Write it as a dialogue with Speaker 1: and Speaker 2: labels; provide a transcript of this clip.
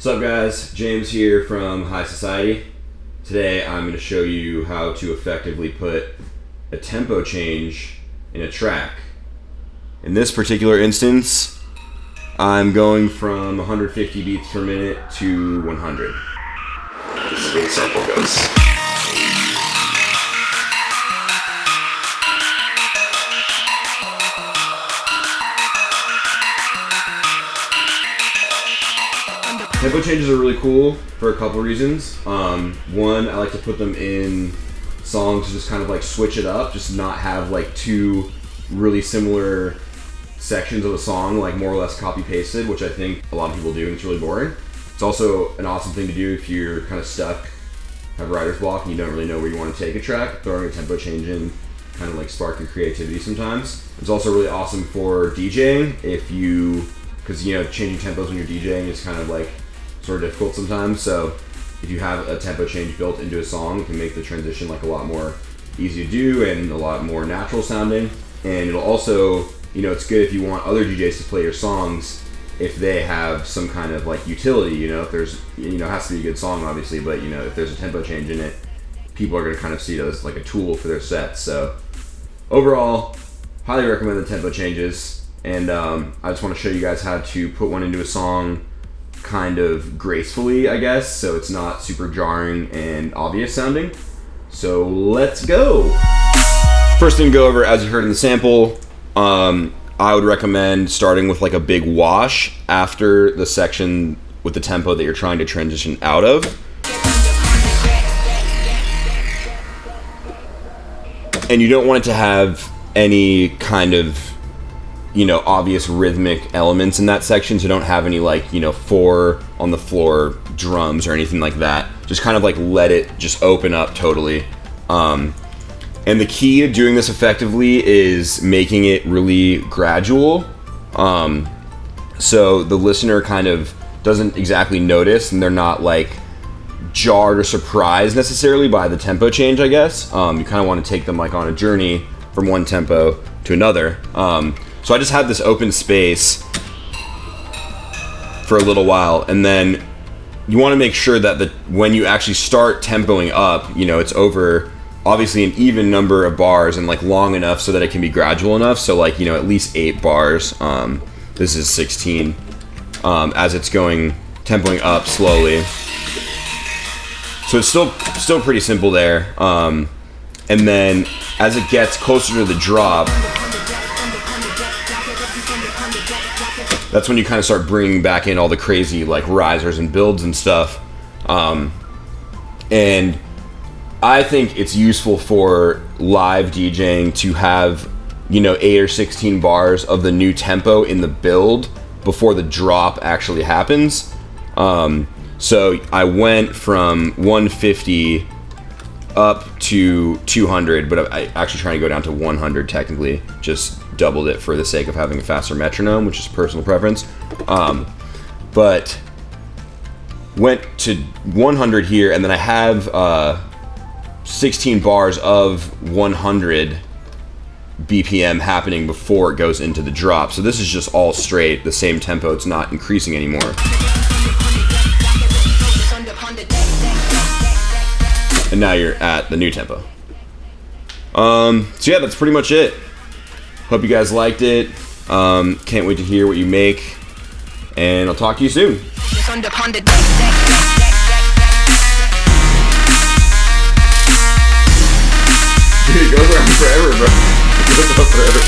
Speaker 1: What's up guys, James here from HIGHSOCIETY. Today I'm going to show you how to effectively put a tempo change in a track. In this particular instance, I'm going from 150 beats per minute to 100. This is where the sample goes. Tempo changes are really cool for a couple reasons. One, I like to put them in songs to just kind of like switch it up, just not have like two really similar sections of a song like more or less copy pasted, which I think a lot of people do and it's really boring. It's also an awesome thing to do if you're kind of stuck, have writer's block and you don't really know where you want to take a track. Throwing a tempo change in kind of like spark your creativity sometimes. It's also really awesome for DJing because you know changing tempos when you're DJing is kind of like sort of difficult sometimes, so if you have a tempo change built into a song, it can make the transition like a lot more easy to do and a lot more natural sounding. And it'll also, it's good if you want other DJs to play your songs if they have some kind of like utility, if there's, it has to be a good song obviously, but if there's a tempo change in it, people are going to kind of see it as like a tool for their sets. So overall, highly recommend the tempo changes, and I just want to show you guys how to put one into a song kind of gracefully, I guess, so it's not super jarring and obvious sounding. So let's go. First thing to go over, as you heard in the sample, I would recommend starting with like a big wash after the section with the tempo that you're trying to transition out of. And you don't want it to have any kind of obvious rhythmic elements in that section, so don't have any like, 4 on the floor drums or anything like that. Just kind of like let it just open up totally. And the key to doing this effectively is making it really gradual. So the listener kind of doesn't exactly notice and they're not like jarred or surprised necessarily by the tempo change, I guess. You kind of want to take them like on a journey from one tempo to another. So I just had this open space for a little while, and then you want to make sure that when you actually start tempoing up, it's over obviously an even number of bars and like long enough so that it can be gradual enough. So like, at least 8 bars. This is 16 as it's tempoing up slowly. So it's still pretty simple there. And then as it gets closer to the drop, that's when you kind of start bringing back in all the crazy like risers and builds and stuff. And I think it's useful for live DJing to have, 8 or 16 bars of the new tempo in the build before the drop actually happens. So I went from 150 up to 200, but I actually trying to go down to 100 technically, just doubled it for the sake of having a faster metronome, which is personal preference. But went to 100 here, and then I have 16 bars of 100 BPM happening before it goes into the drop. So this is just all straight, the same tempo, it's not increasing anymore. And now you're at the new tempo. So yeah, that's pretty much it. Hope you guys liked it. Can't wait to hear what you make. And I'll talk to you soon. Dude, it goes around forever, bro. It goes on forever.